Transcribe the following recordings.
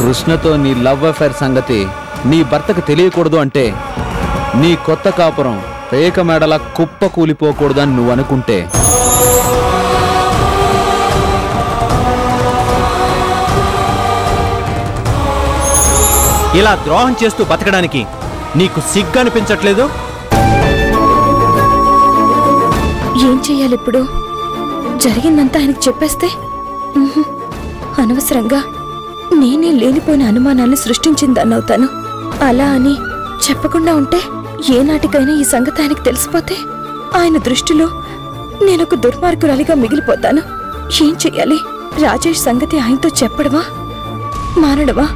కృష్ణతో నీ love affair సంగతి నీ భర్తకు తెలియకూడదు అంటే నీ కొత్త కాపురం పేక మెడలా కుప్ప కూలిపోకూడదని నువ్వు అనుకుంటే ఇలా ద్రోహం చేస్తూ బతకడానికి నీకు సిగ్గు అనిపించట్లేదు? ఏం చెయ్యాలి ఇప్పుడు? జరిగిందంతా ఆయనకు చెప్పేస్తే అనవసరంగా నేనే లేనిపోయిన అనుమానాలను సృష్టించిందన్నవుతాను. అలా అని చెప్పకుండా ఉంటే ఏనాటికైనా ఈ సంగతి ఆయనకు తెలిసిపోతే ఆయన దృష్టిలో నేనొక దుర్మార్గురాలిగా మిగిలిపోతాను. ఏం చెయ్యాలి? రాజేష్ సంగతి ఆయనతో చెప్పడమా మానడమా?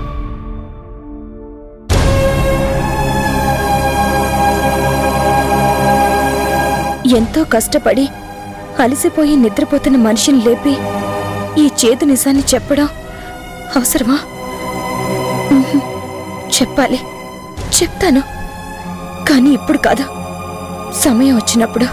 ఎంతో కష్టపడి అలసిపోయి నిద్రపోతున్న మనిషిని లేపి ఈ చేదు నిజాన్ని చెప్పడం అవసరమా? చెప్పాలి, చెప్తాను. కానీ ఇప్పుడు కాదు, సమయం వచ్చినప్పుడు.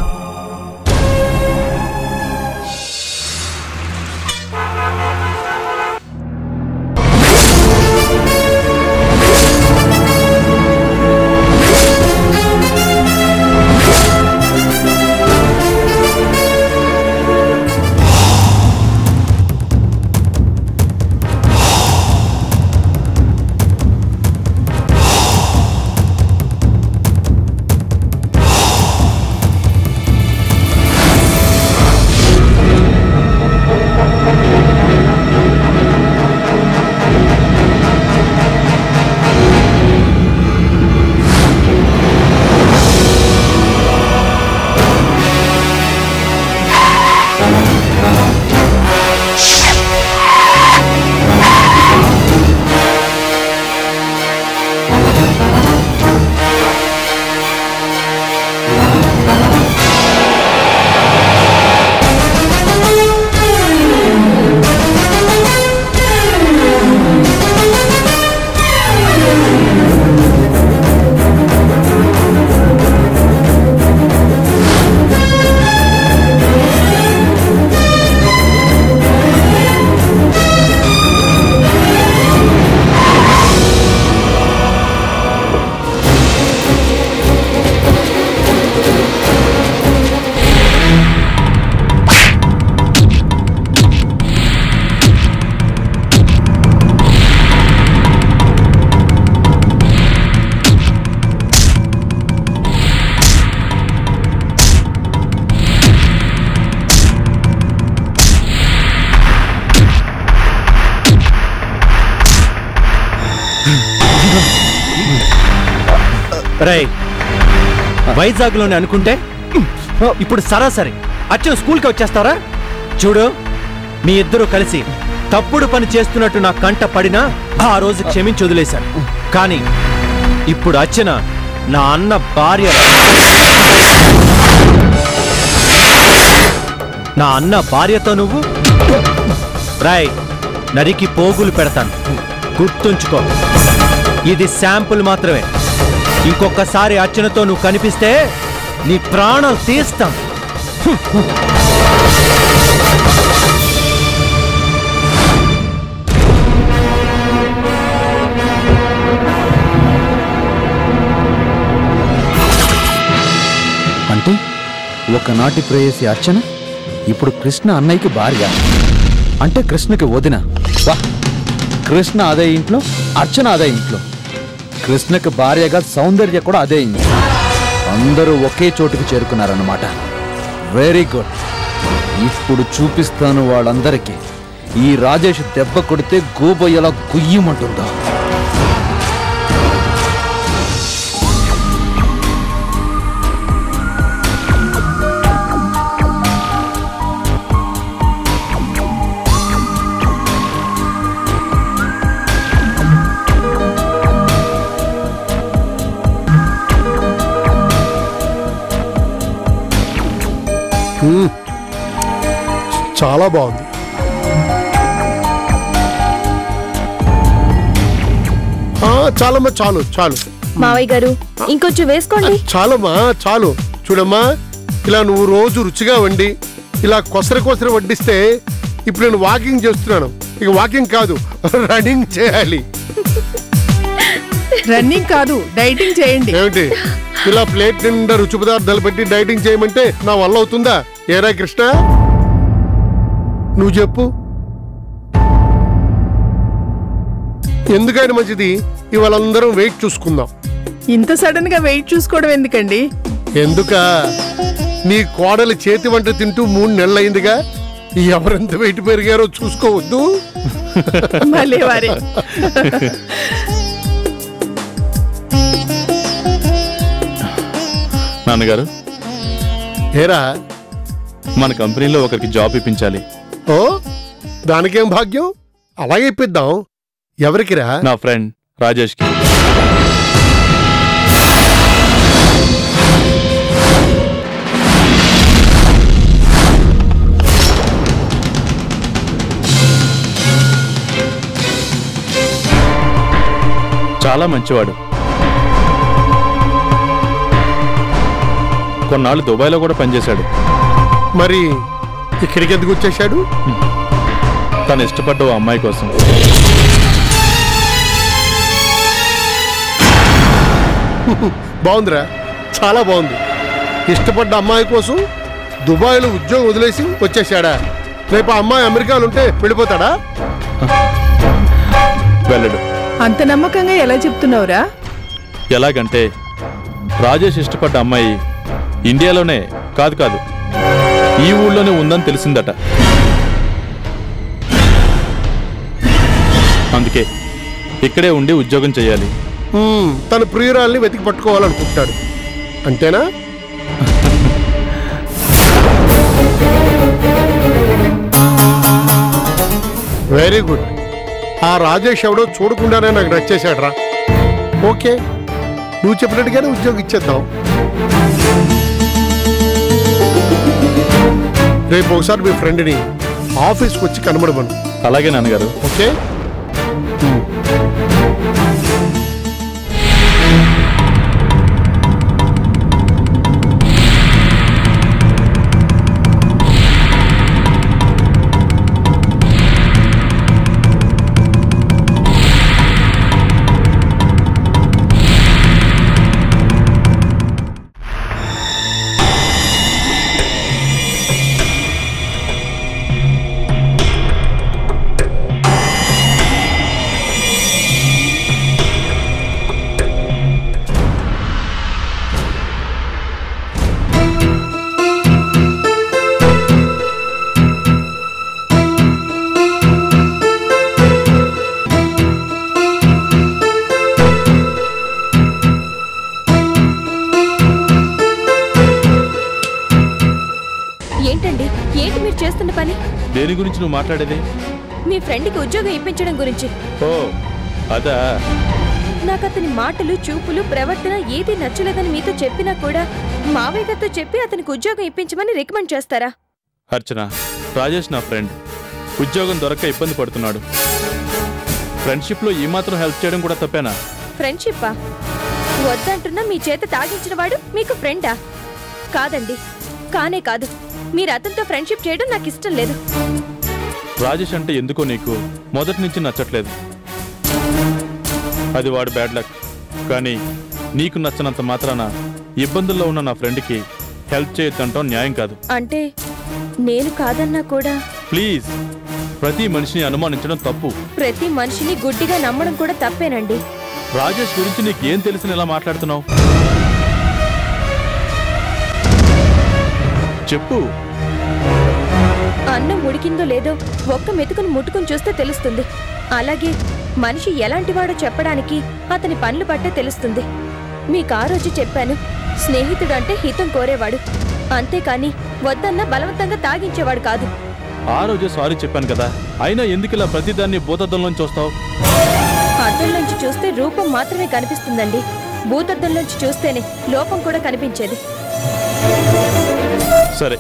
వైజాగ్ లోనే అనుకుంటే ఇప్పుడు సరాసరి అచ్చం స్కూల్కి వచ్చేస్తారా? చూడు, మీ ఇద్దరు కలిసి తప్పుడు పని చేస్తున్నట్టు నా కంట పడినా ఆ రోజు క్షమించి వదిలేశాను. కానీ ఇప్పుడు అచ్చన నా అన్న భార్య, నా అన్న భార్యతో నువ్వు రాయ్ నరికి పోగులు పెడతాను. గుర్తుంచుకో, ఇది శాంపుల్ మాత్రమే. ఇంకొకసారి అర్చనతో నువ్వు కనిపిస్తే నీ ప్రాణం తీస్తాం. అంటే ఒకనాటి ప్రేయసి అర్చన ఇప్పుడు కృష్ణ అన్నయ్యకి భార్య, అంటే కృష్ణకి వదిన. వా, కృష్ణ అదే ఇంట్లో, అర్చన అదే ఇంట్లో. కృష్ణకి భార్యగా సౌందర్య కూడా అదే ఇంట్లో. అందరూ ఒకే చోటుకు చేరుకున్నారన్నమాట. Very good. ఇప్పుడు చూపిస్తాను వాళ్ళందరికీ ఈ రాజేష్ దెబ్బ కొడితే గోబొయ్యలా గుయ్యమంటుందో. చాలా బాగుంది. చాలమ్మా, చాలు చాలు. మావయ్య గారు ఇంకొంచెం వేసుకోండి. చాలమ్మా, చాలు. చూడమ్మా, ఇలా నువ్వు రోజు రుచిగా వండి ఇలా కొసరి కొసరి వడ్డిస్తే ఇప్పుడు నేను వాకింగ్ చేస్తున్నాను. ఇక వాకింగ్ కాదు రన్నింగ్ చేయాలి. రన్నింగ్ కాదు డైటింగ్ చేయండి. ఏమిటి ఇలా ప్లేట్ నిండా రుచి పదార్థాలు పెట్టి డైటింగ్ చేయమంటే నా వల్ల అవుతుందా? ఏరా కృష్ణ నువ్వు చెప్పు. ఎందుకైనా మంచిది ఇవాళ అందరం వెయిట్ చూసుకుందాం. ఇంత సడన్ గా వెయిట్ చూసుకోవడం ఎందుకండి? ఎందుక నీ కోడలి చేతి వంట తింటూ 3 నెలలైందిగా, ఎవరెంత వెయిట్ పెరిగారో చూసుకోవద్దు. మళ్ళీ వారే నాన్నగారు, ఏరా మన కంపెనీలో ఒకరికి జాబ్ ఇప్పించాలి. ఓ దానికేం భాగ్యం, అలాగే ఇప్పిద్దాం. ఎవరికిరా? నా ఫ్రెండ్ రాజేష్కి. చాలా మంచివాడు. కొన్నాళ్ళు దుబాయ్లో కూడా పనిచేశాడు. మరి ఇక్కడికి ఎందుకు వచ్చేశాడు? తను ఇష్టపడ్డ ఓ అమ్మాయి కోసం. బాగుందిరా, చాలా బాగుంది. ఇష్టపడ్డ అమ్మాయి కోసం దుబాయ్లో ఉద్యోగం వదిలేసి వచ్చేసాడా? రేపు ఆ అమ్మాయి అమెరికాలో ఉంటే వెళ్ళిపోతాడా? వెళ్ళడు. అంత నమ్మకంగా ఎలా చెప్తున్నావురా? ఎలాగంటే రాజేష్ ఇష్టపడ్డ అమ్మాయి ఇండియాలోనే కాదు ఈ ఊళ్ళోనే ఉందని తెలిసిందట. అందుకే ఇక్కడే ఉండి ఉద్యోగం చేయాలి. తన ప్రియురాల్ని వెతికి పట్టుకోవాలనుకుంటాడు అంతేనా? Very good. ఆ రాజేష్ ఎవడో చూడకుండానే నాకు నచ్చేశాడు రా. ఓకే, నువ్వు చెప్పినట్టుగానే ఉద్యోగం ఇచ్చేద్దాం. రేపు ఒకసారి మీ ఫ్రెండ్ని ఆఫీస్కి వచ్చి కనబడమను. అలాగే నాన్నగారు. ఓకే. దేని గురించి నువ్వు మాట్లాడేది? మీ ఫ్రెండ్కి ఉద్యోగం ఇప్పించడం గురించి. ఓ అదా. నాకు అతని మాటలు, చూపులు, ప్రవర్తన ఏది నచ్చలేదని మీతో చెప్పినా కూడా మావయ్య గారితో చెప్పి అతనికి ఉద్యోగం ఇప్పించమని రికమెండ్ చేస్తారా? అర్చన, రాజేష్ నా ఫ్రెండ్. ఉద్యోగం దొరక్క ఇబ్బంది పడుతున్నాడు. ఫ్రెండ్షిప్లో ఈ మాత్రం హెల్ప్ చేయడం కూడా తప్పేనా? ఫ్రెండ్షిప్పా? వద్దంటున్నా మీ చేత తాగించిన వాడు మీకు ఫ్రెండా? కాదండి, కానే కాదు. మీరు అతనితో ఫ్రెండ్షిప్ చేయడం నాకు ఇష్టం లేదు. రాజేష్ అంటే ఎందుకో నీకు మొదటి నుంచి నచ్చట్లేదు. అది వాడు బ్యాడ్ లక్. కానీ నీకు నచ్చనంత మాత్రాన ఇబ్బందుల్లో ఉన్న నా ఫ్రెండ్కి హెల్ప్ చేయొద్దంటాం న్యాయం కాదు. అంటే నేను కాదన్నా కూడా. ప్లీజ్, ప్రతి మనిషిని అనుమానించడం తప్పు. ప్రతి మనిషిని గుడ్డిగా నమ్మడం కూడా తప్పేనండి. రాజేష్ గురించి నీకేం తెలిసిన ఎలా మాట్లాడుతున్నావు? చెప్పు. అన్నం ఉడికిందో లేదో ఒక్క మెతుకును ముట్టుకుని చూస్తే తెలుస్తుంది. అలాగే మనిషి ఎలాంటివాడో చెప్పడానికి అతని పనులు బట్టే తెలుస్తుంది. మీకు ఆ రోజు చెప్పాను, స్నేహితుడు అంటే హితం కోరేవాడు, అంతేకాని వద్దన్న బలవంతంగా తాగించేవాడు కాదు. ఆ రోజు సారీ చెప్పాను కదా, అయినా ఎందుకు ఇలా ప్రతిదాన్ని భూతద్దంలోంచి చూస్తావు? అద్దంలోంచి చూస్తే రూపం మాత్రమే కనిపిస్తుందండి. భూతద్దంలోంచి చూస్తేనే లోపం కూడా కనిపించేది. సరే,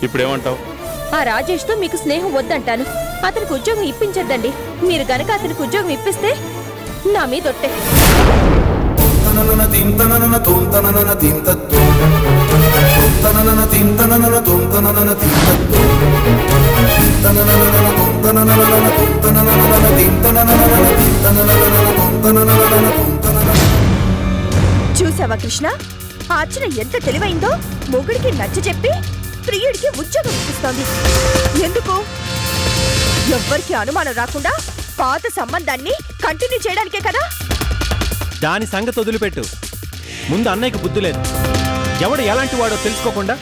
ఇప్పుడేమంటావు? ఆ రాజేష్తో మీకు స్నేహం వద్దంటాను. అతనికి ఉద్యోగం ఇప్పించద్దండి. మీరు గనక అతనికి ఉద్యోగం ఇప్పిస్తే నా మీదొట్టే. తన చూసావా కృష్ణ, ఆ అర్చన ఎంత తెలివైందో. మొగుడికి నచ్చ చెప్పి ప్రియుడికి ఉద్యోగం ఇప్పిస్తోంది. ఎందుకు? ఎవ్వరికి అనుమానం రాకుండా పాత సంబంధాన్ని కంటిన్యూ చేయడానికే కదా. దాని సంగతి వదిలిపెట్టు. ముందు అన్నయ్యకి బుద్ధి లేదు. ఎవడు ఎలాంటి వాడో తెలుసుకోకుండా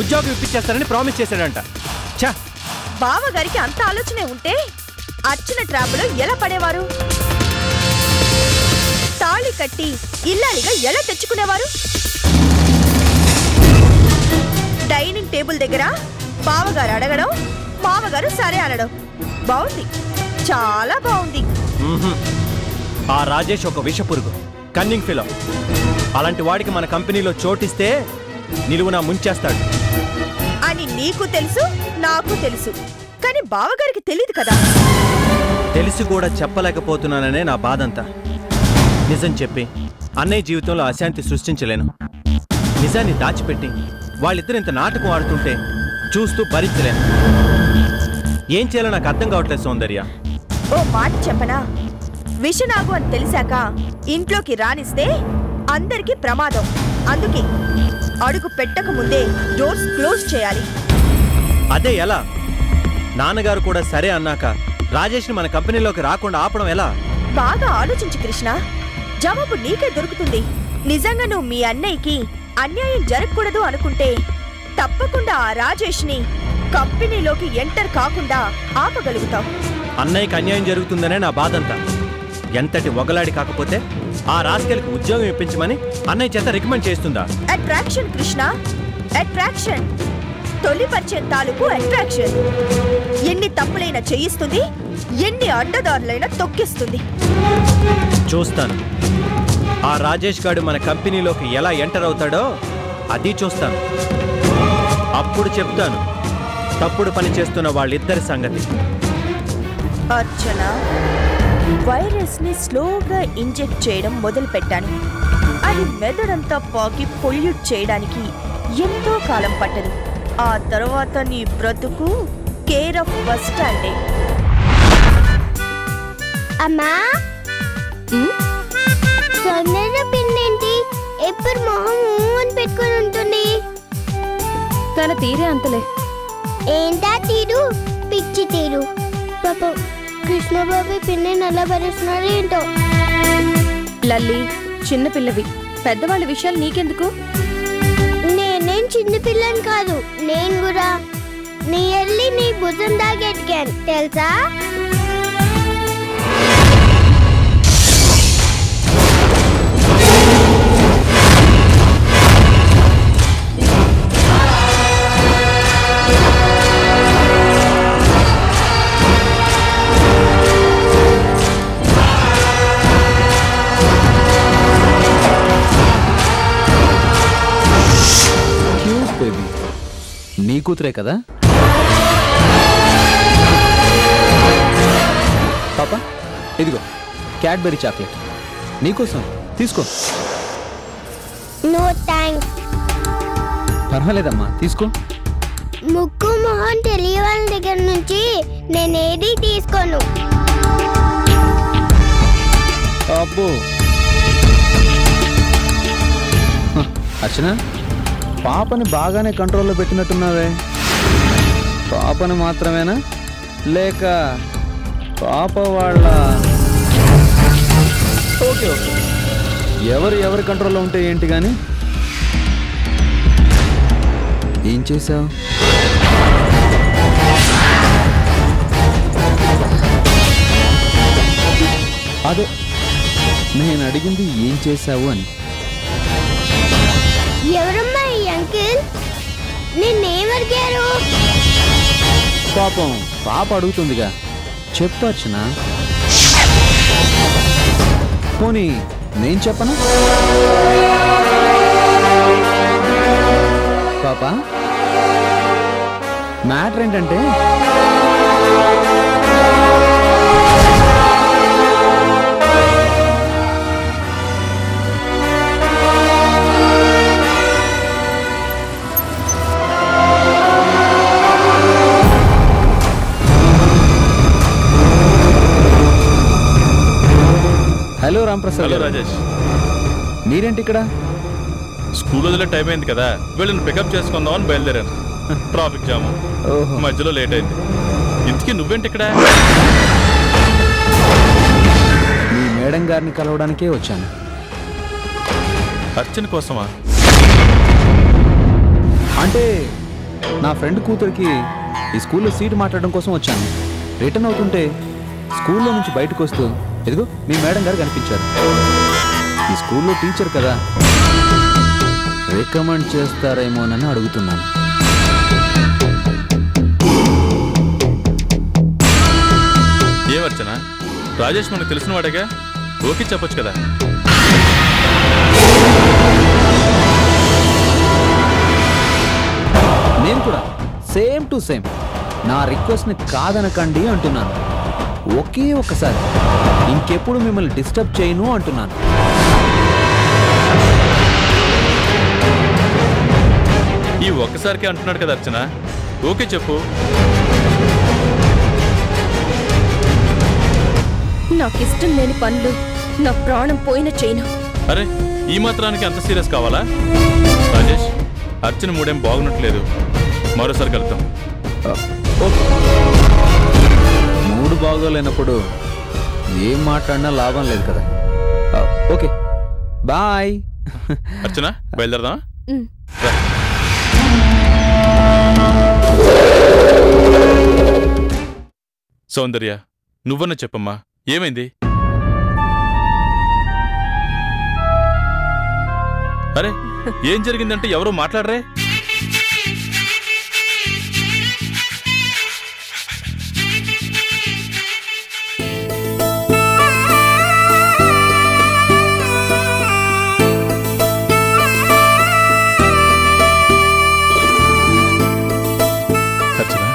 ఉద్యోగం ఇప్పించేస్తారని ప్రామిస్ చేశాడంట. ఛా! బావగారికి అంత ఆలోచనే ఉంటే అర్చన ట్రాప్లో ఎలా పడేవారు? తాళి కట్టి ఇల్లాలిగా ఎలా తెచ్చుకునేవారు? డైనింగ్ టేబుల్ దగ్గర బావగారు అడగడం, మామగారు సరే అనడం బాగుంది, చాలా బాగుంది. ఆ రాజేష్ ఒక విషపురుగు, కన్నింగ్ ఫిలో. అలాంటి వాడికి మన కంపెనీలో చోటిస్తే నిలువున ముంచేస్తాడు అని నీకు తెలుసు, నాకు తెలుసు. కానీ బావగారికి తెలియదు కదా. తెలిసి కూడా చెప్పలేకపోతున్నాననే నా బాధంతా. నిజం చెప్పి అన్నయ్య జీవితంలో అశాంతి సృష్టించలేను. నిజాన్ని దాచిపెట్టి వాళ్ళిద్దరు ఇంత నాటకం ఆడుతుంటే చూస్తూ భరించలేను. ఏం చేయాలో నాకు అర్థం కావట్లేదు సౌందర్య. ఓ మాట చెప్పనా, విషనాగు అని తెలిసాక ఇంట్లోకి రానిస్తే అందరికీ ప్రమాదం. అందుకే అడుగు పెట్టక ముందే డోర్స్ క్లోజ్ చేయాలి. అదే ఎలా? నాన్నగారు కూడా సరే అన్నాక రాజేష్ని మన కంపెనీలోకి రాకుండా ఆపడం ఎలా? బాగా ఆలోచించు కృష్ణ, జవాబు నీకే దొరుకుతుంది. నిజంగా నువ్వు మీ అన్నయ్యకి అన్యాయం జరగకూడదు అనుకుంటే తప్పకుండా ఆ రాజేష్ని కంపెనీలోకి ఎంటర్ కాకుండా ఆపగలుగుతావు. అన్నయ్యకి అన్యాయం జరుగుతుందనే నా బాధంతా. ఎంతటి ఒగలాడి కాకపోతే ఆ రాస్కెల్కి ఉద్యోగం ఇప్పించమని అన్నయ్య చేత రికమెండ్ చేస్తుందా? Attraction Krishna, attraction. తొలి పరిచయం తాలూకు అట్రాక్షన్. ఎన్ని తప్పులైనా చేయిస్తుంది, ఎన్ని అడ్డదారులైనా తొక్కిస్తుంది. చూస్తాను. ఆ రాజేష్ గాడు మన కంపెనీలోకి ఎలా ఎంటర్ అవుతాడో అది చూస్తాను. అప్పుడు చెప్తాను తప్పుడు పని చేస్తున్న వాళ్ళిద్దరి సంగతి. అర్చన, వైరస్ ని స్లోగా ఇంజెక్ట్ చేయడం మొదలు పెట్టాను. అది మెదడంతా పాకి పొల్యూట్ చేయడానికి ఎంతో కాలం పట్టదు. ఆ తర్వాత నీ బ్రతుకు కేర్ ఆఫ్ బస్ స్టాండే. అమ్మా, సౌందర్య పిన్నేంటి ఎప్పుడు మొహం పెట్టుకొని ఉంటుంది? తన తీరే అంతలే. ఏంటా తీరు? పిచ్చి తీరు. పాపం కృష్ణబాబు పిన్ని నల్ల భరిస్తున్నాడు ఏంటో. లల్లి, చిన్నపిల్లవి, పెద్దవాళ్ళ విషయాలు నీకెందుకు? నేనేం చిన్నపిల్లని కాదు. నేను కూడా నీ వెళ్ళి నీ భుజం దాకా ఎట్టాను తెలుసా? నీ కూతురే కదా పాపా? ఇదిగో క్యాడ్బెరీ చాక్లెట్ నీకోసం, తీసుకో. No thanks. పర్వాలేదమ్మా, తీసుకో. ముక్కు మొహం తెలియని దగ్గర నుంచి నేనేది తీసుకోను. అబ్బో అర్చన, పాపని బాగానే కంట్రోల్లో పెట్టినట్టున్నావే. పాపని మాత్రమేనా లేక పాప వాళ్ళ? ఓకే ఓకే, ఎవరి కంట్రోల్లో ఉంటే ఏంటి కానీ ఏం చేశావు? అదే నేను అడిగింది ఏం చేశావు అని. ఎవరమ్మా ఈ అంకిల్? నిన్నేమడిగారు? పాపం పాప అడుగుతుందిగా, చెప్పు అర్చన. పోనీ నేను చెప్పనా? పాప, మ్యాటర్ ఏంటంటే హలో రాంప్రసాద్ హలో గారు. రాజేష్. మీరేంటి ఇక్కడ? స్కూల్ వదిలే టైం అయింది కదా, వీళ్ళని పికప్ చేసుకుందామని బయలుదేరాను. ట్రాఫిక్ జాము, ఓహో. మధ్యలో లేట్ అయింది. ఇంతకీ నువ్వేంటి ఇక్కడ? మీ మేడం గారిని కలవడానికే వచ్చాను. అర్చన కోసమా? అంటే నా ఫ్రెండ్ కూతురికి ఈ స్కూల్లో సీట్ మాట్లాడడం కోసం వచ్చాను. రిటర్న్ అవుతుంటే స్కూల్లో నుంచి బయటకు వస్తూ ఎదుగో మీ మేడం గారు కనిపించారు. ఈ స్కూల్లో టీచర్ కదా, రికమెండ్ చేస్తారేమోనని అడుగుతున్నాను. ఏమర్చన, రాజేష్ మనకు తెలిసిన వాడేగా, ఓకే చెప్పొచ్చు కదా. నేను కూడా సేమ్ టు సేమ్ నా రిక్వెస్ట్ని కాదనకండి అంటున్నాను. ఒకే ఒక్కసారి ఇంకెప్పుడు మిమ్మల్ని డిస్టర్బ్ చేయను అంటున్నాను. ఈ ఒక్కసారికి అంటున్నాడు కదా అర్చన, ఓకే చెప్పు. నాకిష్టం లేని పనులు నా ప్రాణం పోయిన చేయను. అరే, ఈ మాత్రానికి అంత సీరియస్ కావాలా? రాజేష్, అర్చన మూడేం బాగున్నట్లేదు, మరోసారి కలుద్దాం. ఓకే. మూడు బాగోలేనప్పుడు ఏం మాట్లాడినా లాభం లేదు కదా. Okay bye. అర్చన, బయలుదేరదామా? ఉమ్. రా. సౌందర్య, నువ్వన్నా చెప్పమ్మా, ఏమైంది? అరే, ఏం జరిగిందంటే ఎవరో మాట్లాడరే? అర్చన,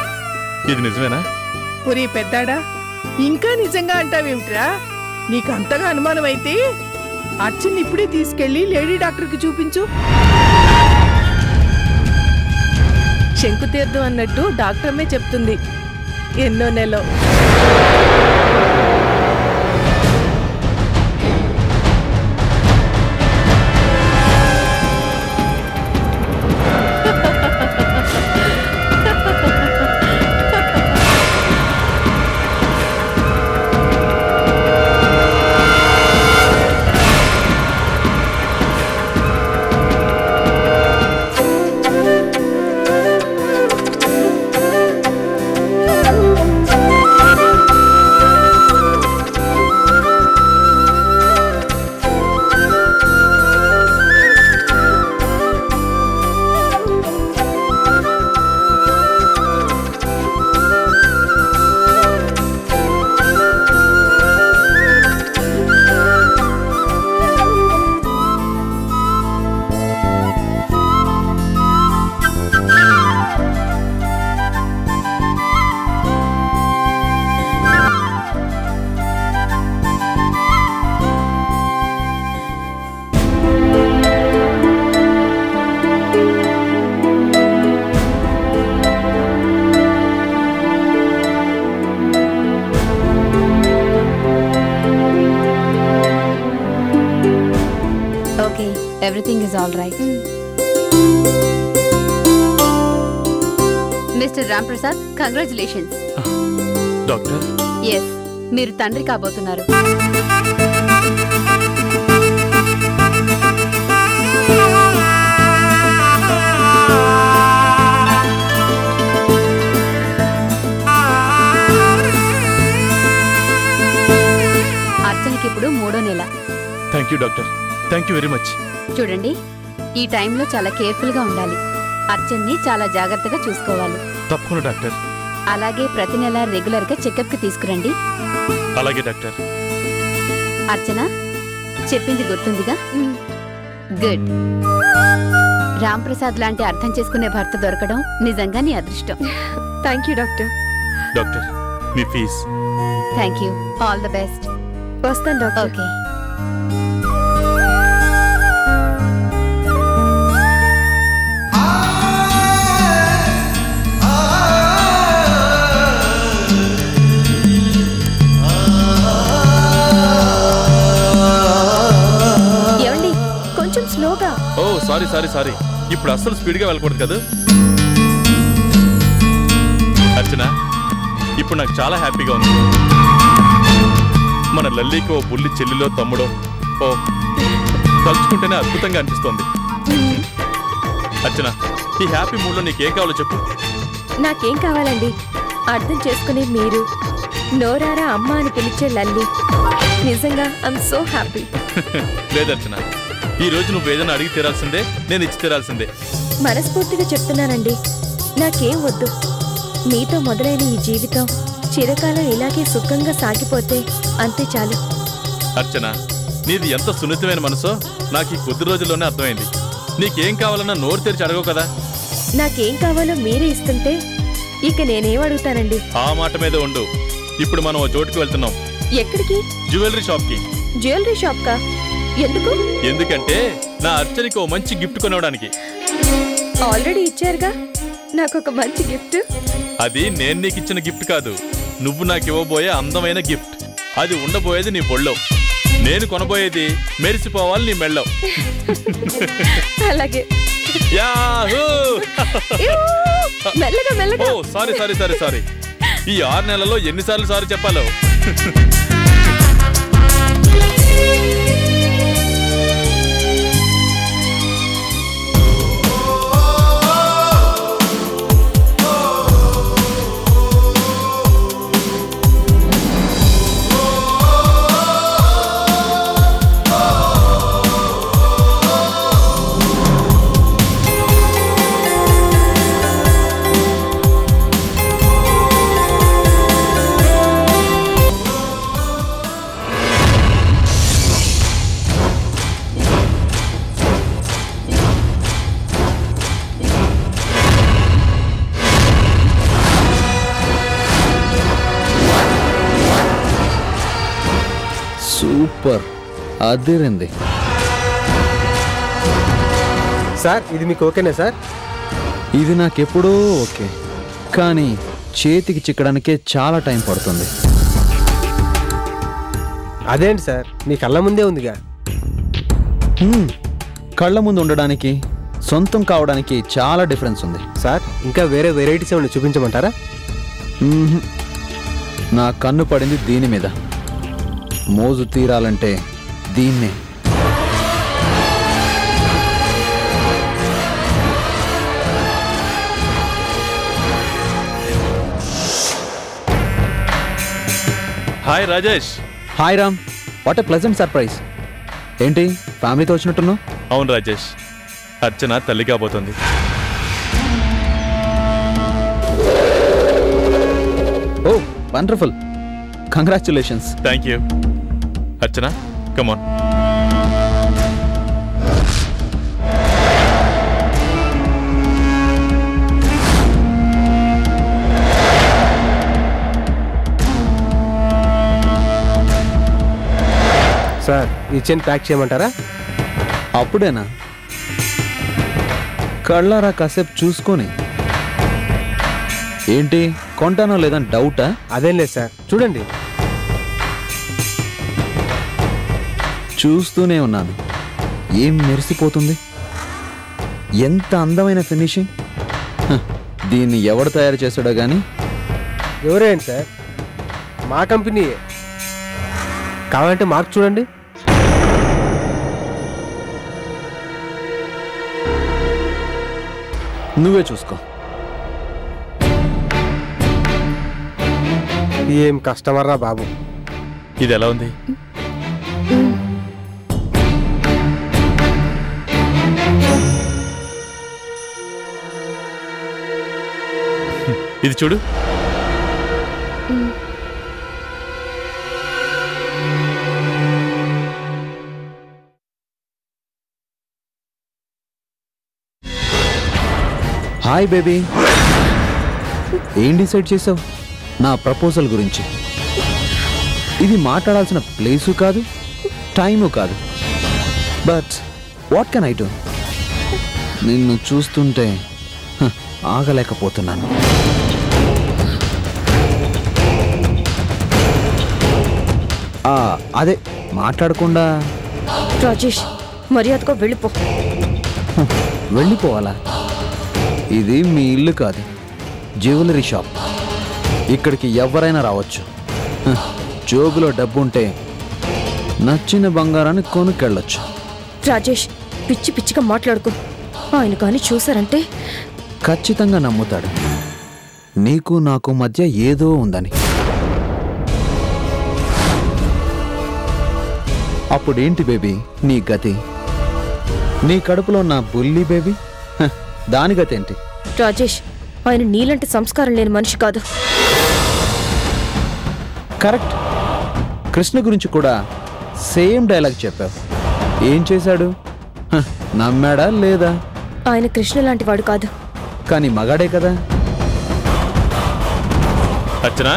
ఇది నిజమేనా? ఒరే పెద్దాడా, ఇంకా నిజంగా అంటావేమిట్రా? నీకు అంతగా అనుమానం అయితే అర్చన్ ఇప్పుడే తీసుకెళ్లి లేడీ డాక్టర్కి చూపించు. శంకుతీర్థం అన్నట్టు డాక్టర్నే చెప్తుంది. ఎన్నో నెల Everything is all right. Mr. Ramprasad, congratulations. Doctor, Yes, మీరు తండ్రి కాబోతున్నారు. అర్చనకి ఇప్పుడు 3వ నెల. Thank you doctor, thank you very much. చూడండి, ఈ టైంలో చాలా కేర్ఫుల్గా ఉండాలి. అర్చన్ని చాలా జాగ్రత్తగా చూసుకోవాలి. తప్పకుండా డాక్టర్. అలాగే ప్రతి నెల రెగ్యులర్గా చెకప్కి తీసుకురండి. అలాగే డాక్టర్. అర్చన, చెప్పింది గుర్తుందిగా? గుడ్. రాంప్రసాద్ లాంటి అర్థం చేసుకునే భర్త దొరకడం నిజంగా నీ అదృష్టం. Thank you doctor. డాక్టర్, మీ fees. Thank you. All the best. వస్తాను doctor. Okay. Sorry sorry sorry ఇప్పుడు అస్సలు స్పీడ్గా వెళ్ళకూడదు కదా అర్చన. ఇప్పుడు నాకు చాలా హ్యాపీగా ఉంది. మన లల్లీకి ఓ బుల్లి చెల్లిలో తమ్ముడో ఓ తలుచుకుంటేనే అద్భుతంగా అనిపిస్తోంది. అర్చన, ఈ హ్యాపీ మూడ్లో నీకేం కావాలో చెప్పు. నాకేం కావాలండి? అర్థం చేసుకునే మీరు, నోరారా అమ్మ అని పిలిచే లల్లి. నిజంగా ఐఎమ్ సో హ్యాపీ. లేదర్చన, ఈ రోజు నువ్వు ఏదైనా అడిగి తీరాల్సిందే, నేను ఇచ్చి తీరాల్సిందే. మనస్ఫూర్తిగా చెప్తున్నానండి, నాకేం వద్దు. మీతో మొదలైన ఈ జీవితం చిరకాలం ఇలాగే సుఖంగా సాగిపోతే అంతే చాలు. అర్చన, నీది ఎంత సున్నితమైన మనసో నాకు ఈ కొద్ది రోజుల్లోనే అర్థమైంది. నీకేం కావాలన్నా నోరు తెరిచి అడగవు కదా. నాకేం కావాలో మీరే ఇస్తుంటే ఇక నేనేం అడుగుతానండి? ఆ మాట మీద ఉండు. ఇప్పుడు మనం ఓ చోటుకి వెళ్తున్నాం. ఎక్కడికి? జ్యువెలరీ షాప్ కి. జ్యువెలరీ షాప్ కా? ఎందుకు? ఎందుకంటే నా అర్చనకి ఓ మంచి గిఫ్ట్ కొనడానికి. ఆల్రెడీ ఇచ్చారుగా నాకు ఒక మంచి గిఫ్ట్. అది నేను నీకు ఇచ్చిన గిఫ్ట్ కాదు, నువ్వు నాకు ఇవ్వబోయే అందమైన గిఫ్ట్. అది ఉండబోయేది నీ బొళ్ళో, నేను కొనబోయేది మెరిసిపోవాలి నీ మెళ్ళో. అలాగే. యాహూ! మెల్లగా మెల్లగా. ఓ సారీ సారీ సారీ సారీ. ఈ 6 నెలల్లో ఎన్నిసార్లు సారీ చెప్పాలో. సూపర్, అదిరింది సార్. ఇది మీకు ఓకేనా సార్? ఇది నాకెప్పుడూ ఓకే, కానీ చేతికి చిక్కడానికే చాలా టైం పడుతుంది. అదేంటి సార్, మీ కళ్ళ ముందే ఉందిగా. కళ్ళ ముందు ఉండడానికి సొంతం కావడానికి చాలా డిఫరెన్స్ ఉంది సార్. ఇంకా వేరే వెరైటీస్ ఏమైనా చూపించమంటారా? నా కన్ను పడింది దీని మీద. మోజు తీరాలంటే దీన్నే. Hi Rajesh. Hi Ram, what a pleasant surprise. ఏంటి ఫ్యామిలీతో వచ్చినట్టున్నావు? అవును రాజేష్, అర్చన తల్లి కాబోతుంది. Oh wonderful, congratulations. Thank you. Archana, come on. Sir, ఈ చైన్ ప్యాక్ చేయమంటారా? అప్పుడేనా? కళ్ళారా కాసేపు చూసుకొని. ఏంటి కొంటానో లేదని డౌటా? అదేం లేదు సార్, చూడండి. చూస్తూనే ఉన్నాను. ఏం మెరిసిపోతుంది, ఎంత అందమైన ఫినిషింగ్. దీన్ని ఎవడు తయారు చేశాడో గాని. ఎవరేంటి సార్? మా కంపెనీ. కావాలంటే మార్క్ చూడండి. నువ్వే చూసుకో. ఏం కస్టమర్ రా బాబు. ఇది ఎలా ఉంది? ఇది చూడు. హాయ్ బేబీ, ఏం డిసైడ్ చేసావు నా ప్రపోజల్ గురించి? ఇది మాట్లాడాల్సిన ప్లేసు కాదు, టైము కాదు. But what can I do? నిన్ను చూస్తుంటే ఆగలేకపోతున్నాను. అదే మాట్లాడకుండా. రాజేష్, మర్యాదగా వెళ్ళిపో. వెళ్ళిపోవాలా? ఇది మీ ఇల్లు కాదు, జ్యువెలరీ షాప్. ఇక్కడికి ఎవరైనా రావచ్చు. జోబులో డబ్బుంటే నచ్చిన బంగారాన్ని కొనుక్కెళ్ళొచ్చు. రాజేష్, పిచ్చి పిచ్చిగా మాట్లాడుకో. ఆయన కానీ చూసారంటే ఖచ్చితంగా నమ్ముతాడు నీకు నాకు మధ్య ఏదో ఉందని. అప్పుడేంటి బేబీ నీ గతి? నీ కడుపులో నా బుల్లి బేబీ, దాని గతేంటి? రాజేష్, ఆయన నీలాంటి సంస్కారం లేని మనిషి కాదు. కరెక్ట్. కృష్ణ గురించి కూడా సేమ్ డైలాగ్ చెప్పావు. ఏం చేశాడు? నమ్మాడా లేదా? ఆయన కృష్ణ లాంటి వాడు కాదు. కానీ మగాడే కదా. అర్చన,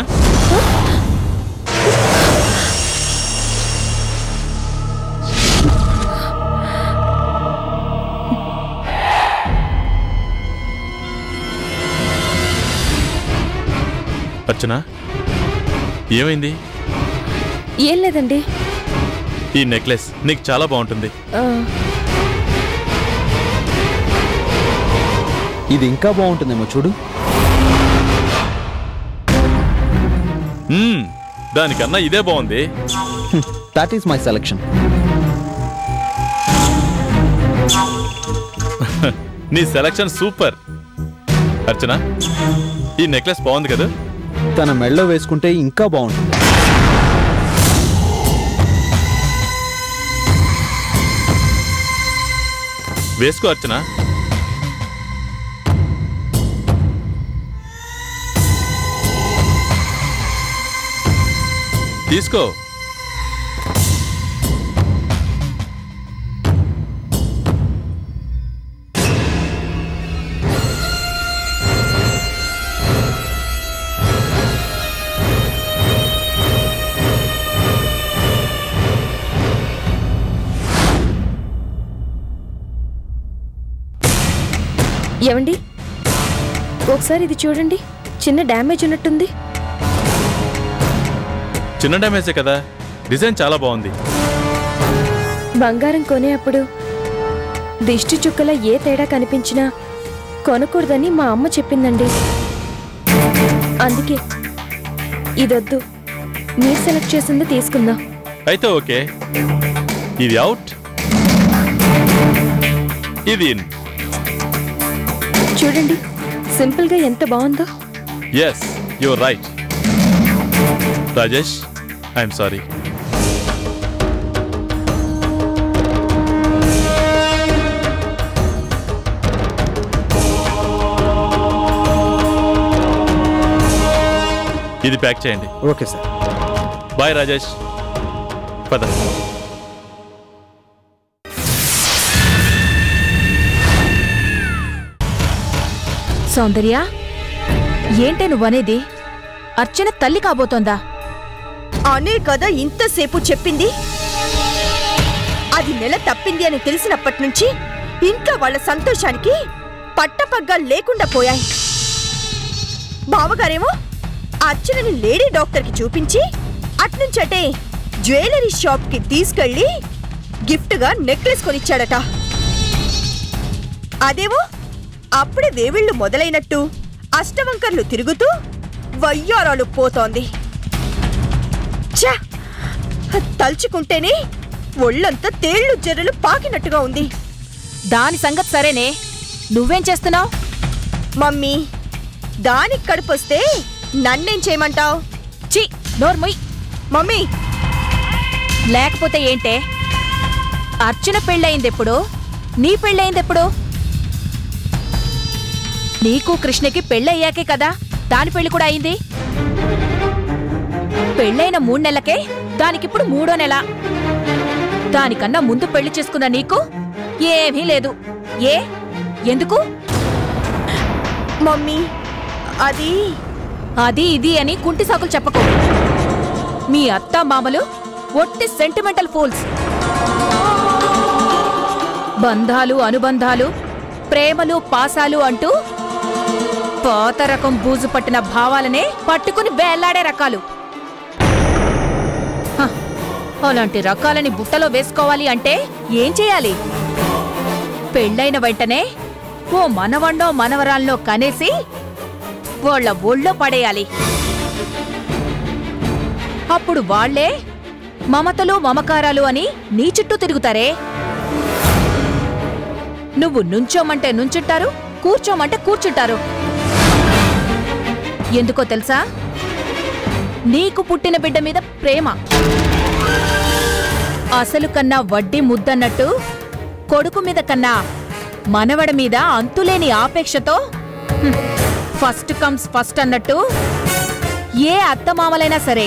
అర్చన, ఏమైంది? ఏం లేదండి. ఈ నెక్లెస్ నీకు చాలా బాగుంటుంది. ఇది ఇంకా బాగుంటుందేమో చూడు. దానికన్నా ఇదే బాగుంది. That is my selection. నీ సెలెక్షన్ సూపర్. అర్చన, ఈ నెక్లెస్ బాగుంది కదా? తన మెళ్ళో వేసుకుంటే ఇంకా బాగుంటుంది. వేసుకో అర్చన. తీసుకో. ఏమండి, ఒకసారి ఇది చూడండి. చిన్న డ్యామేజ్ ఉన్నట్టుంది. చిన్న డ్యామేజే కదా, డిజైన్ చాలా బాగుంది. బంగారం కొనేప్పుడు దిష్టి చుక్కల ఏ తేడా కనిపించినా కొనకూడదని మా అమ్మ చెప్పిందండి. అందుకే ఇదొద్దు, మీరు సెలెక్ట్ చేసింది తీసుకుందాం. అయితే ఓకే. ఇది అవుట్, ఇది ఇన్. చూడండి సింపుల్ గా ఎంత బాగుందో. Yes, your right. Rajesh, I'm sorry. ఇది ప్యాక్ చేయండి. Okay sir. బాయ్ రాజేష్. పద. సౌందర్య, ఏంటే నువ్వనేది? అర్చన తల్లి కాబోతోందా? అనే కదా ఇంతసేపు చెప్పింది. అది నెల తప్పింది అని తెలిసినప్పటి నుంచి ఇంట్లో వాళ్ళ సంతోషానికి పట్టపగ్గాలు లేకుండా పోయాయి. బావగారేమో అర్చనని లేడీ డాక్టర్కి చూపించి అట్నుంచటే జ్యువెలరీ షాప్కి తీసుకెళ్లి గిఫ్ట్గా నెక్లెస్ కొనిచ్చాడట. అదేమో అప్పుడే వేవిళ్ళు మొదలైనట్టు అష్టవంకర్లు తిరుగుతూ వయ్యారాలు పోతోంది. ఛ! తలుచుకుంటేనే ఒళ్ళంతా తేళ్లు జర్రలు పాకినట్టుగా ఉంది. దాని సంగతి సరేనే, నువ్వేం చేస్తున్నావు? మమ్మీ, దానికి కడుపొస్తే నన్నేం చేయమంటావు? చి, నోర్ముయ్. మమ్మీ, లేకపోతే ఏంటే? అర్చన పెళ్ళయిందెప్పుడు? నీ పెళ్ళయిందెప్పుడు? నీకు కృష్ణకి పెళ్ళయ్యాకే కదా దాని పెళ్లి కూడా అయింది. పెళ్ళైన 3 నెలలకే దానికిప్పుడు 3వ నెల. దానికన్నా ముందు పెళ్లి చేసుకున్న నీకు ఏమీ లేదు. ఏ ఎందుకు? మమ్మీ, అది అది ఇది అని కుంటి సాకులు చెప్పకు. మీ అత్త మామలు ఒట్టి సెంటిమెంటల్ ఫూల్స్. బంధాలు, అనుబంధాలు, ప్రేమలు, పాసాలు అంటూ పాత రకం బూజు పట్టిన భావాలనే పట్టుకుని వేళ్లాడే రకాలు. అలాంటి రకాలని బుట్టలో వేసుకోవాలి అంటే ఏం చేయాలి? పెళ్ళైన వెంటనే ఓ మనవణ్ణో మనవరాల్లో కనేసి వాళ్ళ ఒళ్ళో పడేయాలి. అప్పుడు వాళ్లే మమతలు మమకారాలు అని నీ చుట్టూ తిరుగుతారే. నువ్వు నుంచోమంటే నుంచుంటారు, కూర్చోమంటే కూర్చుంటారు. ఎందుకో తెలుసా? నీకు పుట్టిన బిడ్డ మీద ప్రేమ. అసలు కన్నా వడ్డీ ముద్దన్నట్టు కొడుకు మీద కన్నా మనవడి మీద అంతులేని ఆపేక్షతో ఫస్ట్ కమ్స్ ఫస్ట్ అన్నట్టు ఏ అత్తమామలైనా సరే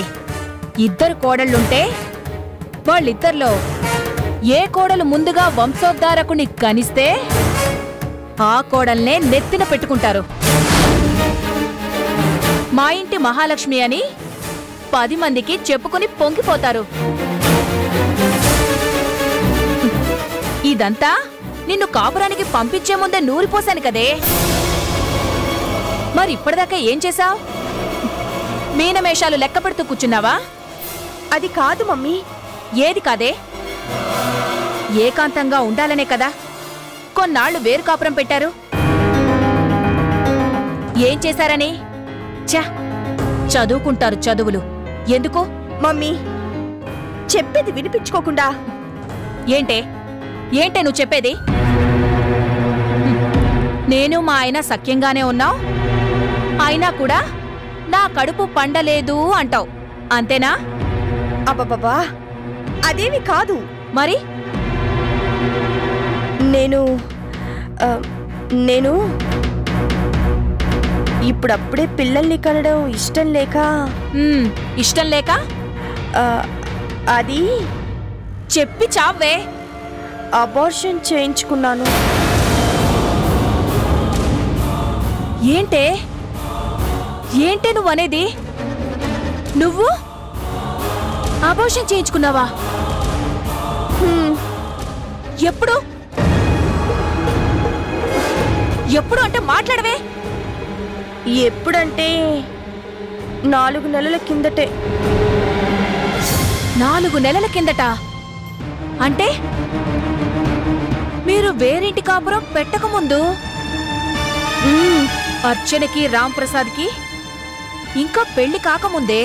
ఇద్దరు కోడళ్ళుంటే వాళ్ళిద్దరిలో ఏ కోడలు ముందుగా వంశోద్ధారకుని కనిస్తే ఆ కోడల్నే నెత్తిన పెట్టుకుంటారు. మా ఇంటి మహాలక్ష్మి అని 10 మందికి చెప్పుకుని పొంగిపోతారు. ఇదంతా నిన్ను కాపురానికి పంపించే ముందే నూరిపోశాను కదే. మరి ఇప్పటిదాకా ఏం చేశావు? మీనమేషాలు లెక్క పెడుతూ కూర్చున్నావా? అది కాదు మమ్మీ. ఏది కాదే? ఏకాంతంగా ఉండాలనే కదా కొన్నాళ్లు వేరు కాపురం పెట్టారు. ఏం చేశారని? చదువుకుంటారు చదువులు. ఎందుకు? మమ్మీ చెప్పేది వినిపించుకోకుండా. ఏంటే నువ్వు చెప్పేది? నేను మా ఆయన సఖ్యంగానే ఉన్నావు, అయినా కూడా నా కడుపు పండలేదు అంటావు, అంతేనా? అబ్బబ్బా, అదేమి కాదు. మరి నేను ఇప్పుడప్పుడే పిల్లల్ని కనడం ఇష్టం లేక అది చెప్పి చావే. అబార్షన్ చేయించుకున్నాను. ఏంటే నువ్వనేది? నువ్వు అబార్షన్ చేయించుకున్నావా? ఎప్పుడు అంటే మాట్లాడవే. ఎప్పుడంటే 4 నెలల కిందటే. 4 నెలల కిందట? అంటే మీరు వేరింటి కాపురం పెట్టకముందు అర్చనకి రాంప్రసాద్కి ఇంకా పెళ్లి కాకముందే.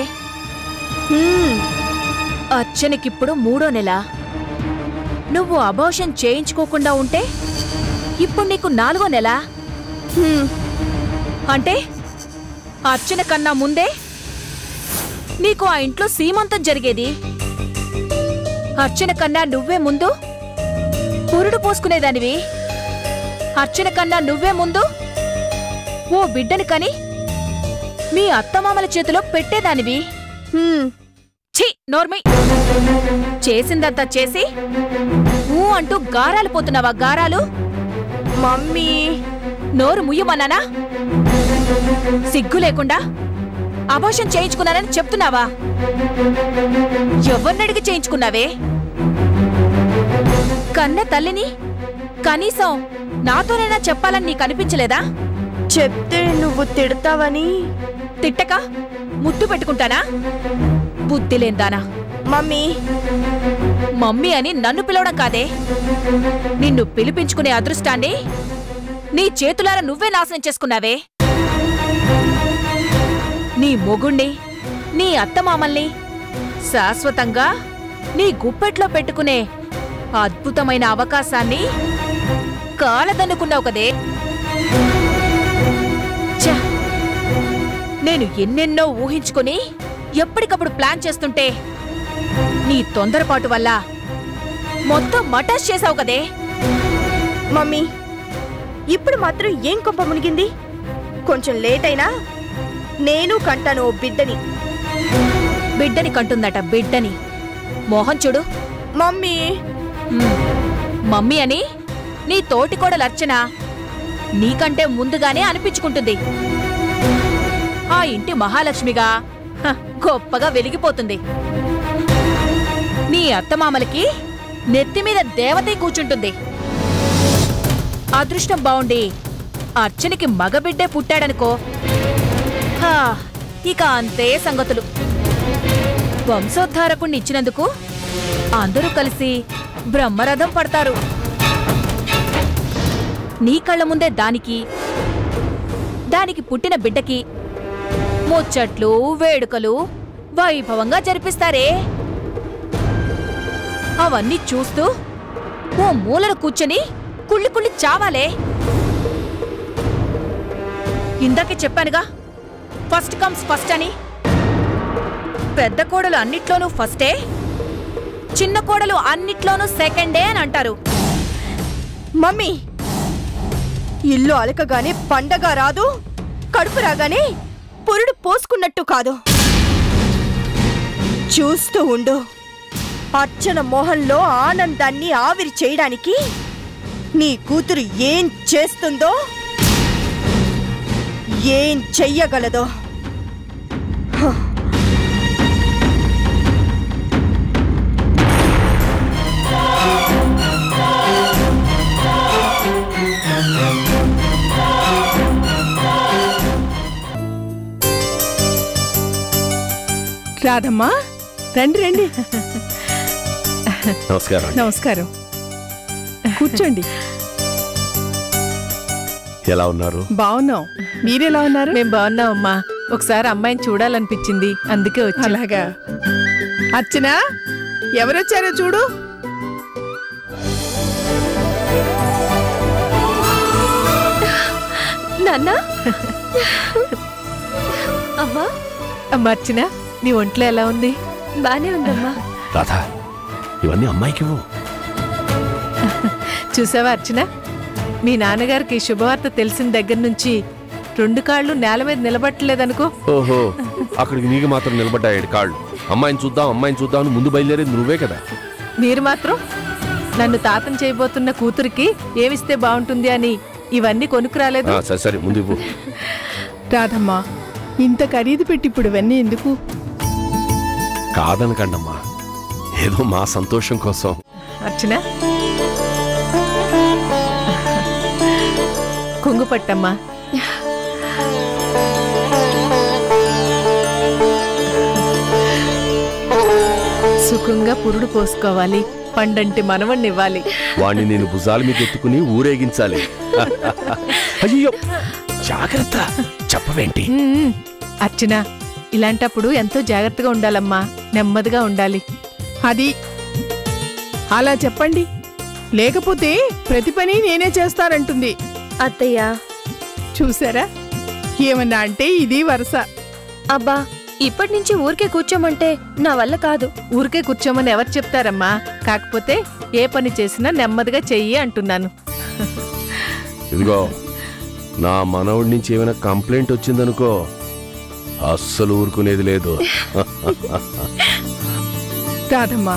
అర్చనకిప్పుడు 3వ నెల. నువ్వు అబార్షన్ చేయించుకోకుండా ఉంటే ఇప్పుడు నీకు 4వ నెల. అంటే అర్చన కన్నా ముందే నీకు ఆ ఇంట్లో సీమంతం జరిగేది. అర్చన కన్నా నువ్వే ముందు పురుడు పోసుకునేదానివి. అర్చన కన్నా నువ్వే ముందు ఓ బిడ్డని కని మీ అత్తమామల చేతిలో పెట్టేదానివి. ఛీ, నోర్మై. చేసిందంతా చేసి ఊ అంటూ గారాలు పోతున్నావా? గారాలు. మమ్మీ నోరు ముయ్యమన్నానా? సిగ్గు లేకుండా అబార్షన్ చేయించుకున్నానని చెప్తున్నావా? ఎవరినడిగి చేయించుకున్నావే? కన్న తల్లిని కనీసం నాతోనైనా చెప్పాలని నీకు అనిపించలేదా? చెప్తే నువ్వు తిడతావని. తిట్టక ముద్దు పెట్టుకుంటానా? బుద్ధిలేందానా. మమ్మీ అని నన్ను పిలవడం కాదే, నిన్ను పిలిపించుకునే అదృష్టాన్ని నీ చేతులారా నువ్వే నాశనం చేసుకున్నావే. నీ మొగుణ్ణి, నీ అత్తమామల్ని శాశ్వతంగా నీ గుప్పెట్లో పెట్టుకునే అద్భుతమైన అవకాశాన్ని కాలదన్నుకున్నావు కదే. నేను ఎన్నెన్నో ఊహించుకుని ఎప్పటికప్పుడు ప్లాన్ చేస్తుంటే నీ తొందరపాటు వల్ల మొత్తం మటాష్ చేశావు కదే. మమ్మీ ఇప్పుడు మాత్రం ఏం కొంప మునిగింది? కొంచెం లేట్ అయినా నేను కంటాను ఓ బిడ్డని. బిడ్డని కంటుందట, బిడ్డని. మోహన్ చూడు. మమ్మీ మమ్మీ అని నీ తోటికోడలు అర్చన నీకంటే ముందుగానే అనిపించుకుంటుంది. ఆ ఇంటి మహాలక్ష్మిగా గొప్పగా వెలిగిపోతుంది. నీ అత్తమామలకి నెత్తిమీద దేవతే కూర్చుంటుంది. అదృష్టం బావుండి అర్చనకి మగబిడ్డే పుట్టాడనుకో, ఇక అంతే సంగతులు. వంశోద్ధారకుణ్ణి ఇచ్చినందుకు అందరూ కలిసి బ్రహ్మరథం పడతారు. నీ కళ్ళ ముందే దానికి పుట్టిన బిడ్డకి ముచ్చట్లు వేడుకలు వైభవంగా జరిపిస్తారే, అవన్నీ చూస్తూ ఓ మూలన కూర్చొని కుళ్ళి కుళ్ళి చావాలే. ఇందాకే చెప్పానుగా, ఫస్ట్ కమ్స్ ఫస్ట్ అని. పెద్ద కోడలు అన్నిట్లోనూ ఫస్టే, చిన్న కోడలు అన్నిట్లోనూ సెకండే అని అంటారు. మమ్మీ, ఇల్లు అలకగానే పండగ రాదు, కడుపు రాగానే పురుడు పోసుకున్నట్టు కాదు. చూస్తూ ఉండు, అర్చన మోహన్లో ఆనందాన్ని ఆవిరి చేయడానికి నీ కూతురు ఏం చేస్తుందో, ఏం చెయ్యగలదో. రాధమ్మా, రండి రండి. నమస్కారం. నమస్కారం, కూర్చోండి. ఎలా ఉన్నారు? బాగున్నాం, మీరెలా ఉన్నారు? మేము బాగున్నాం అమ్మా. ఒకసారి అమ్మాయిని చూడాలనిపించింది, అందుకే వచ్చి. అలాగా. అర్చనా, ఎవరొచ్చారో చూడు. నాన్న, అమ్మా. అమ్మా అర్చన, నీ ఒంట్లో ఎలా ఉంది? బానే ఉందమ్మా. రాధా, ఇవన్నీ అమ్మాయికి చూసావా అర్చన, మీ నాన్నగారికి శుభవార్త తెలిసిన దగ్గర నుంచి 2 కాళ్ళు నేల మీద నిలబట్టలేదనుకో. ఓహో, అక్కడికి నీకు మాత్రం నిలబడ్డాయి కాళ్ళు. అమ్మాయిని చూద్దాం అమ్మాయిని చూద్దాం అని ముందు బయలుదేరేది నువ్వే కదా. మీరు మాత్రం నన్ను తాతం చేయబోతున్న కూతురికి ఏమిస్తే బాగుంటుంది అని ఇవన్నీ కొనుక్కురాలేదు. సరే సరే, ముందు ఇవ్వు. రాధమ్మా, ఇంత ఖరీదు పెట్టి ఇప్పుడు ఇవన్నీ ఎందుకు? కాదనకండమ్మా, ఏదో మా సంతోషం కోసం. అర్చన, కొంగు పట్టమ్మా. సుఖంగా పురుడు పోసుకోవాలి, పండంటి మనవణ్ణి ఇవ్వాలి. వాణ్ణి నేను భుజాల మీద ఎత్తుకుని ఊరేగించాలి. అయ్యో, జాగ్రత్త, చెప్పవేంటి? అర్చన, ఇలాంటప్పుడు ఎంతో జాగ్రత్తగా ఉండాలమ్మా, నెమ్మదిగా ఉండాలి. అది అలా చెప్పండి, లేకపోతే ప్రతి పని నేనే చేస్తానంటుంది. అత్తయ్య, చూసారా, ఏమన్నా అంటే ఇది వరుస. అబ్బా, ఇప్పటి నుంచి ఊరికే కూర్చోమంటే నా వల్ల కాదు. ఊరికే కూర్చోమని ఎవరు చెప్తారమ్మా? కాకపోతే ఏ పని చేసినా నెమ్మదిగా చెయ్యి అంటున్నాను. ఇదిగో, నా మనవుడి నుంచి ఏమైనా కంప్లైంట్ వచ్చిందనుకో, అస్సలు ఊరుకునేది లేదు. రాధమ్మా,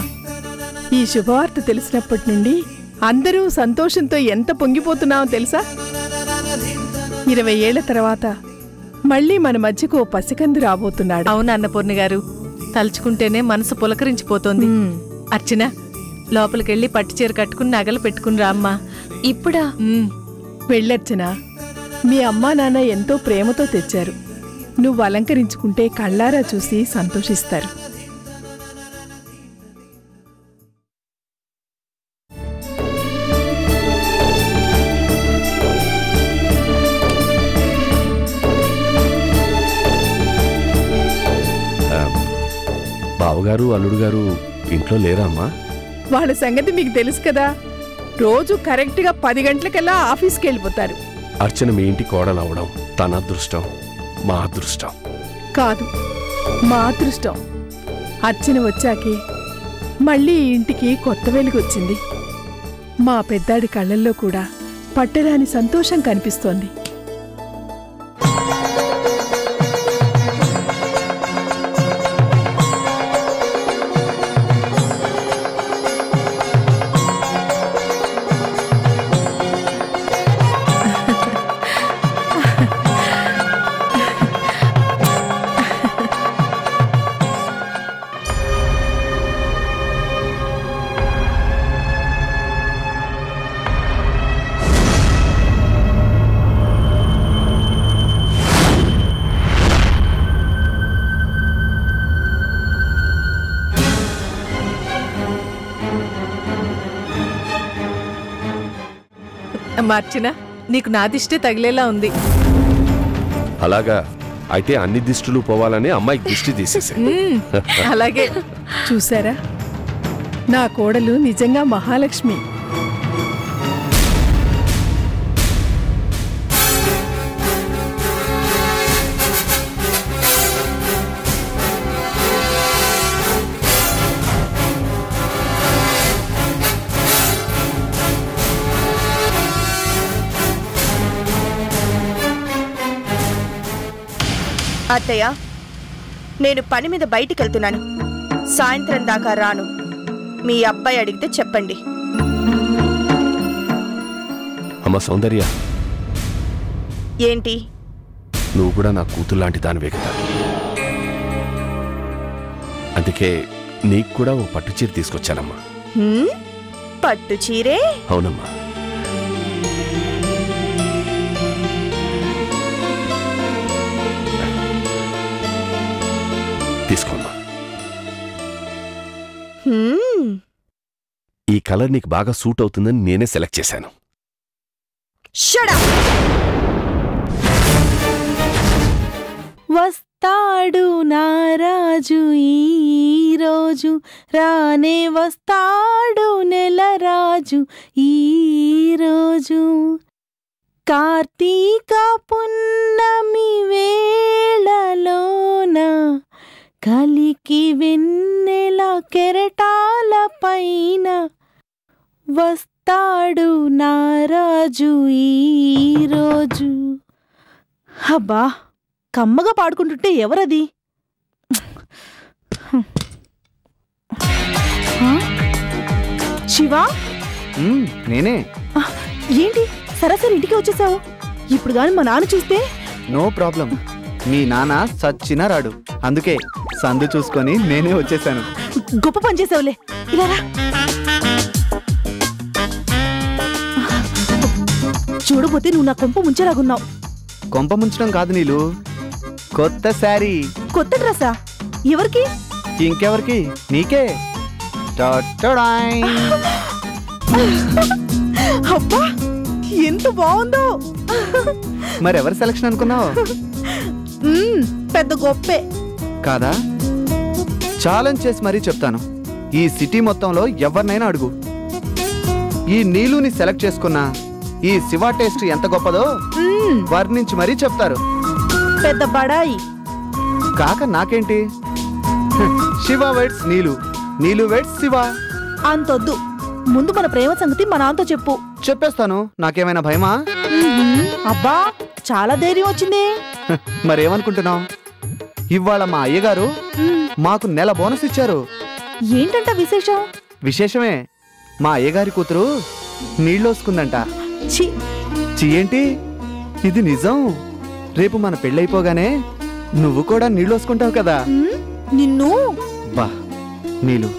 ఈ శుభవార్త తెలిసినప్పటి నుండి అందరూ సంతోషంతో ఎంత పొంగిపోతున్నామో తెలుసా? 20 ఏళ్ల తర్వాత మళ్ళీ మన మధ్యకు ఓ పసికందు రాబోతున్నాడు. అవును అన్నపూర్ణి గారు, తలుచుకుంటేనే మనసు పులకరించిపోతోంది. అర్చన, లోపలికెళ్ళి పట్టుచీర కట్టుకుని నగలు పెట్టుకుని రామ్మా. ఇప్పుడా? వెళ్ళర్చనా, మీ అమ్మా నాన్న ఎంతో ప్రేమతో తెచ్చారు. నువ్వు అలంకరించుకుంటే కళ్ళారా చూసి సంతోషిస్తారు. బావగారు అల్లుడు గారు ఇంట్లో లేరా అమ్మా? వాళ్ళ సంగతి మీకు తెలుసు కదా, రోజు కరెక్ట్గా 10 గంటలకల్లా ఆఫీస్కి వెళ్ళిపోతారు. అర్చన మీ ఇంటి కోడలవడం తన అదృష్టం, మా అదృష్టం కాదు, మా అదృష్టం. అర్చన వచ్చాకే మళ్ళీ ఈ ఇంటికి కొత్త వెలుగొచ్చింది. మా పెద్దాడి కళ్ళల్లో కూడా పట్టరాని సంతోషం కనిపిస్తోంది. అర్చన, నీకు నా దిష్టే తగిలేలా ఉంది. అలాగా అయితే అన్ని దిష్టులు పోవాలని అమ్మాయికి దిష్టి తీసేసే. అలాగే. చూసారా, నా కోడలు నిజంగా మహాలక్ష్మి. అత్తయ్య, నేను పని మీద బయటికి వెళ్తున్నాను. సాయంత్రం దాకా రాను. మీ అబ్బాయి అడిగితే చెప్పండి. అమ్మ సౌందర్య, ఏంటి? నువ్వు కూడా నా కూతురులాంటి దానివే కదా. అందుకే నీకు కూడా ఓ పట్టు చీర తీసుకొచ్చానమ్మా. పట్టు చీరే? అవునమ్మా. తీసుకోమ్మా. ఈ కలర్ నీకు బాగా సూట్ అవుతుందని నేనే సెలెక్ట్ చేశాను. వస్తాడు నారాజు ఈరోజు, రానే వస్తాడు నెలరాజు ఈరోజు. కార్తీక పున్నమి వేళలోన కలికి వెన్నెల కెరటాల పైన వస్తాడు నారాజు ఈరోజు. అబ్బా, కమ్మగా పాడుకుంటుంటే ఎవరది? శివా, నేనే. ఏంటి సరాసరి ఇంటికి వచ్చేసావు? ఇప్పుడు గాని మా నాన్న చూస్తే? No problem. మీ నాన్న సచ్చినా రాడు, అందుకే సందు చూసుకొని నేనే వచ్చేసాను. గొప్ప పని చేసావులే. ఇలా రా. చూడబోతే నువ్వు నా కొంప ముంచేలాగున్నావు. కొంప ముంచడం కాదు నీలు, కొత్త శారీ. కొత్త డ్రెస్సా? ఎవరికి? ఇంకెవరికి? నీకే. అబ్బా, ఎంత బాగుందో. మరెవరి సెలక్షన్ అనుకున్నావు? పెద్ద గొప్పే కాదా? ఛాలెంజ్ చేసి మరీ చెప్తాను, ఈ సిటీ మొత్తంలో ఎవరినైనా అడుగు, ఈ నీలుని సెలెక్ట్ చేసుకున్నా ఈ శివ టేస్ట్ ఎంత గొప్పదో వర్ణించి మరీ చెప్తారు. పెద్ద బడాయి. కాక నాకేంటి, శివ వెడ్స్ నీలు, నీలు వెడ్స్ శివ. అంతొద్దు, ముందు మన ప్రేమ సంగతి మా నాన్నతో చెప్పు. చెప్పేస్తాను. నాకేమైనా భయమా? అబ్బా, చాలా ధైర్యం వచ్చింది. మరేమనుకుంటున్నావు? ఇవాళ మా అయ్యగారు మాకు నెల బోనస్ ఇచ్చారు. ఏంటంట విశేషం? విశేషమే, మా అయ్యగారి కూతురు నీళ్ళోసుకుందంట. చి ఏంటి, ఇది నిజం. రేపు మన పెళ్ళైపోగానే నువ్వు కూడా నీళ్ళోసుకుంటావు కదా. నిన్ను బా నీలు,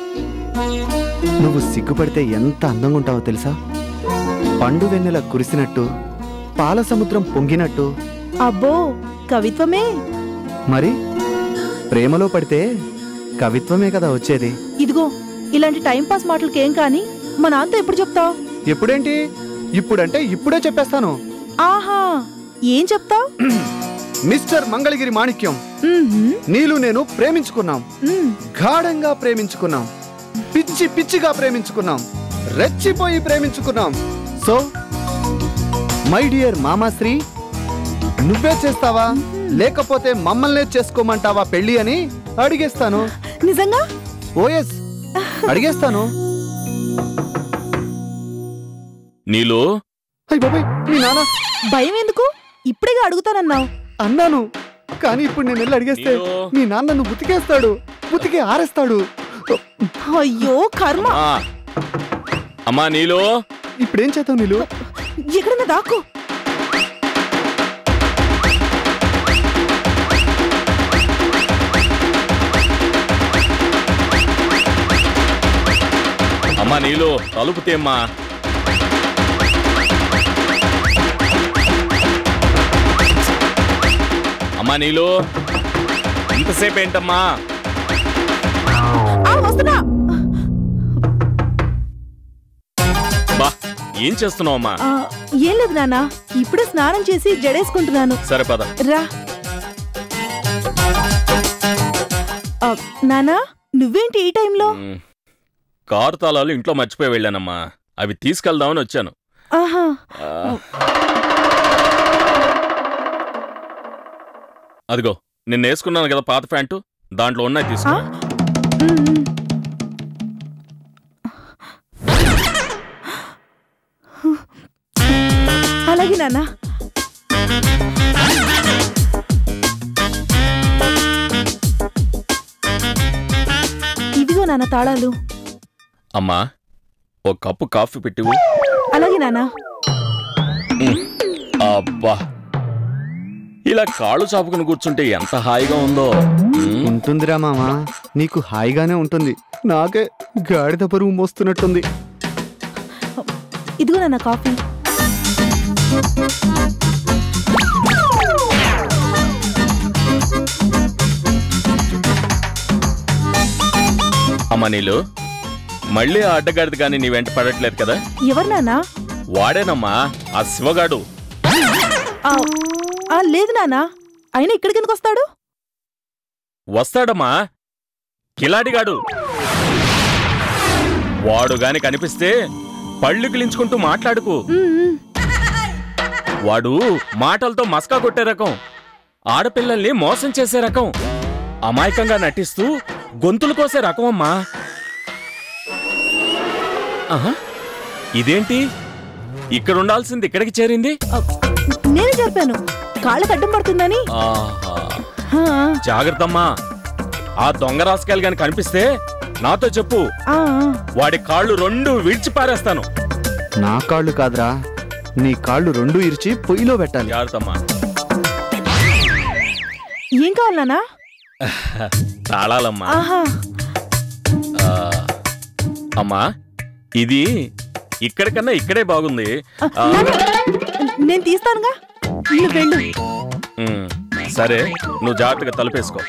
నువ్వు సిగ్గుపడితే ఎంత అందంగా ఉంటావో తెలుసా? పండు వెన్నెల కురిసినట్టు, పాల సముద్రం పొంగినట్టు. అబ్బో, కవిత్వమే. మరి ప్రేమలో పడితే కవిత్వమే కదా వచ్చేది. ఇదిగో, ఇలాంటి టైంపాస్ మాటలకేం కాని మా నాన్నతో ఎప్పుడు చెప్తావు? ఎప్పుడేంటి, ఇప్పుడంటే ఇప్పుడే చెప్పేస్తాను. ఆహా, ఏం చెప్తావు? మిస్టర్ మంగళగిరి మాణిక్యం, నీలు నేను ప్రేమించుకున్నాం, గాఢంగా ప్రేమించుకున్నాం, పిచ్చి పిచ్చిగా ప్రేమించుకున్నాం, రెచ్చిపోయి ప్రేమించుకున్నాం. సో మై డియర్ మామాశ్రీ, నువ్వే చేస్తావా లేకపోతే మమ్మల్నే చేసుకోమంటావా పెళ్లి అని అడిగేస్తాను. నిజంగా? ఓఎస్, అడిగేస్తాను. నీలో మీ నాన్న. భయం ఎందుకు? ఇప్పుడేగా అడుగుతానన్నావు. అన్నాను, కానీ ఇప్పుడు నేను వెళ్ళి అడిగేస్తే మీ నాన్న నువ్వు ఉతికేస్తాడు, ఉతికి ఆరేస్తాడు. అయ్యో కర్మ. అమ్మా నీలో, ఇప్పుడేం చేస్తావు నీలు? ఎక్కడన్నా దాక్కు. అమ్మా నీలో, తలుపు తేమ్మా. అమ్మా నీలో, ఇంతసేపు ఏంటమ్మా? వస్తున్నా. బా, ఏం చేస్తున్నావు అమ్మా? ఏం లేదు నాన్న, ఇప్పుడే స్నానం చేసి జడేసుకుంటున్నాను. సరే పద. రా. నానా, నువ్వేంటి ఈ టైంలో? కారు తాళాలు ఇంట్లో మర్చిపోయి వెళ్ళానమ్మా. అవి తీసుకెళ్దామని వచ్చాను. ఆహా. అదిగో నిన్న వేసుకున్నాను కదా పాత ప్యాంటు, దాంట్లో ఉన్నాయి తీసుకో. అలాగే నాన్న. ఇదిగో నాన్న తాళాలు. అమ్మా, ఓ కప్పు కాఫీ పెట్టివు. అలాగే నాన్న. అబ్బా, ఇలా కాళ్ళు చాపుకుని కూర్చుంటే ఎంత హాయిగా ఉందో. ఉంటుందిరా మామా, నీకు హాయిగానే ఉంటుంది. నాకే గాడిద పరువు మోస్తున్నట్టుంది. ఇదిగో నాన్న కాఫీ. అమ్మా నీళ్ళు, మళ్ళీ ఆ అడ్డగాడిది కానీ నీ వెంట పడట్లేదు కదా? ఎవరు నాన్న? వాడేనమ్మా, ఆ శివగాడు. లేదు నాన్న, అయినా ఇక్కడికి ఎందుకు వస్తాడు? వస్తాడమ్మా, కిలాడిగాడు. వాడు గాని కనిపిస్తే పళ్ళు కిలించుకుంటూ మాట్లాడుకు. వాడు మాటలతో మస్కా కొట్టే రకం, ఆడపిల్లల్ని మోసం చేసే రకం, అమాయకంగా నటిస్తూ గొంతులు కోసే రకం అమ్మా. ఇదేంటి ఇక్కడ ఉండాల్సింది ఇక్కడికి చేరింది? నేనే చెప్పాను, కాళ్ళకు అడ్డం పడుతుందని. జాగ్రత్తమ్మా, ఆ దొంగ రాసుకాయలు గాని కనిపిస్తే నాతో చెప్పు. వాడి కాళ్ళు రెండు విడిచి పారేస్తాను. నా కాళ్ళు కాదురా, నీ కాళ్ళు రెండు ఇరిచి పొయ్యిలో పెట్టాలి. జాగ్రత్తమ్మా. ఏం కావాలి నాన్నా? తాళాలమ్మా. అమ్మా, ఇది ఇక్కడికన్నా ఇక్కడే బాగుంది. నేను తీస్తానుగా, నువ్వు వెళ్ళు. సరే, నువ్వు జాగ్రత్తగా తలుపేసుకో.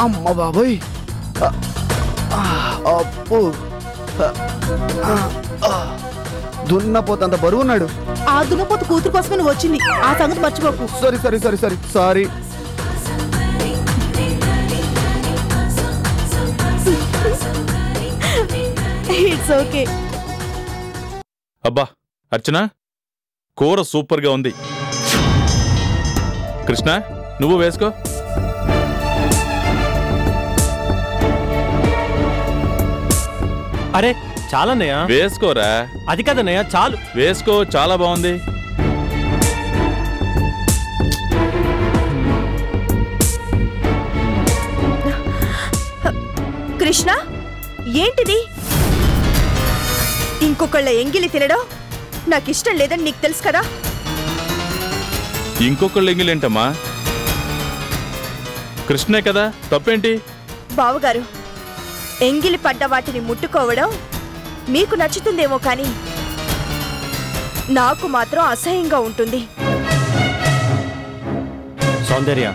అమ్మ బాబోయ్, అప్పు దున్నపోతంత బరువున్నాడు. ఆ దున్నపోతు కూతురు కోసమే నువ్వు వచ్చింది, ఆ సంగతి మర్చిపోకు. Sorry sorry sorry sorry sorry. It's okay. అబ్బా అర్చన, కూర సూపర్ గా ఉంది. కృష్ణ, నువ్వు వేసుకో. అరే చాలన్నయ్య. వేసుకోరా. అది కదన్నయ్య, చాలు. వేసుకో, చాలా బాగుంది. కృష్ణ, ఏంటిది? ఇంకొకళ్ళ ఎంగిలి తినడం నాకిష్టం లేదని నీకు తెలుసు కదా. ఇంకొకళ్ళ ఎంగిలేంటమ్మా? కృష్ణే కదా, తప్పేంటి? బావగారు, ఎంగిలి పడ్డ వాటిని ముట్టుకోవడం మీకు నచ్చుతుందేమో కానీ నాకు మాత్రం అసహ్యంగా ఉంటుంది. సౌందర్య,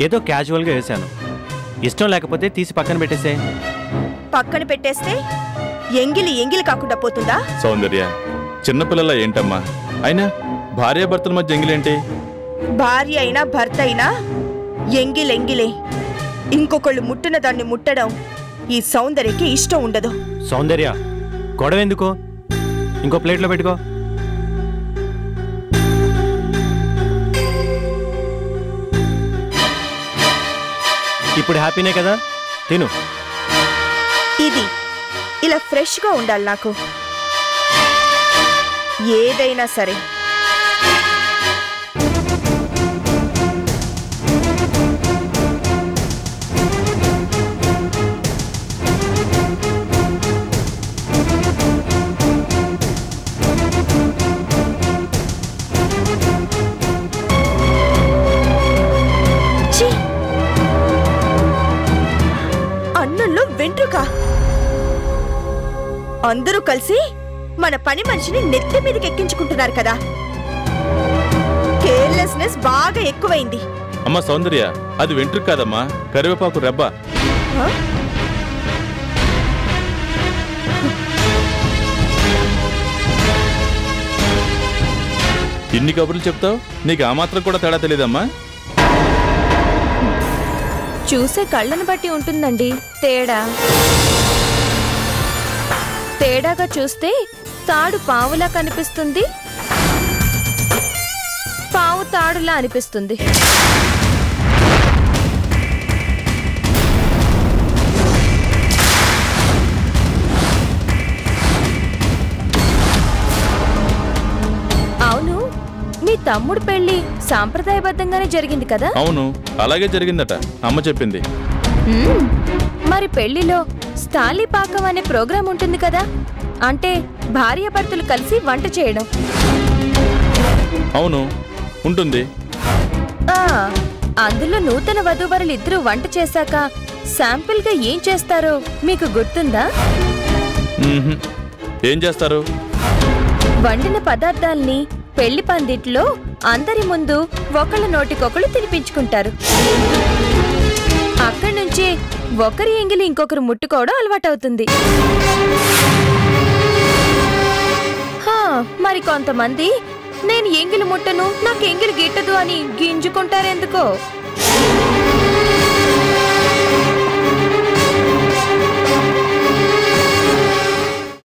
ఏదో క్యాజువల్గా వేశాను. ఇష్టం లేకపోతే తీసి పక్కన పెట్టేసే. పక్కన పెట్టేస్తే ఎంగిలి ఎంగిలి కాకుండా పోతుందా? సౌందర్య, చిన్నపిల్లల ఏంటమ్మా? అయినా భార్యాభర్తల మధ్య ఎంగిలేంటి? భార్య అయినా భర్త అయినా ఎంగిలెంగిలే. ఇంకొకళ్ళు ముట్టిన దాన్ని ముట్టడం ఈ సౌందర్యకి ఇష్టం ఉండదు. సౌందర్య, గొడవ ఎందుకు? ఇంకో ప్లేట్లో పెట్టుకో. ఇప్పుడు హ్యాపీనే కదా, తిను. ఇది ఇలా ఫ్రెష్గా ఉండాలి నాకు, ఏదైనా సరే. అన్నంలో వెంట్రుక. అందరూ కలిసి మన పని మనిషిని నెత్తి మీదకి ఎక్కించుకుంటున్నారు కదా. కేర్లెస్నెస్ బాగా ఎక్కువైంది. అమ్మా సౌందర్య, అది వెంట్రుక కాదమ్మా, కరివేపాకు రెబ్బ. ఇన్ని కబుర్లు చెప్తావు, నీకు ఆ మాత్రం కూడా తేడా తెలియదమ్మా? చూసే కళ్ళను బట్టి ఉంటుందండి తేడా. తేడాగా చూస్తే తాడు పావులా కనిపిస్తుంది, పావు తాడులా అనిపిస్తుంది. అవును, మీ తమ్ముడు పెళ్లి సాంప్రదాయబద్ధంగానే జరిగింది కదా? అవును, అలాగే జరిగిందట, అమ్మ చెప్పింది. మరి పెళ్లిలో స్థాళీపాకం అనే ప్రోగ్రాం ఉంటుంది కదా, అంటే భార్యాభర్తలు కలిసి వంట చేయడం. అవును, ఉంటుంది. అందులో నూతన వధూవరులు ఇద్దరు వంట చేశాక శాంపిల్ గా ఏం చేస్తారో మీకు గుర్తుందా? ఏం చేస్తారు? వండిన పదార్థాల్ని పెళ్లి పందిట్లో అందరి ముందు ఒకళ్ళ నోటికొకళ్ళు తినిపించుకుంటారు. అక్కడి నుంచి ఒకరి ఎంగిలి ఇంకొకరు ముట్టుకోవడం అలవాటవుతుంది. మరి కొంతమంది నేను ఎంగిలి ముట్టను, నాకు ఎంగిలి గిట్టదు అని గింజుకుంటారెందుకో.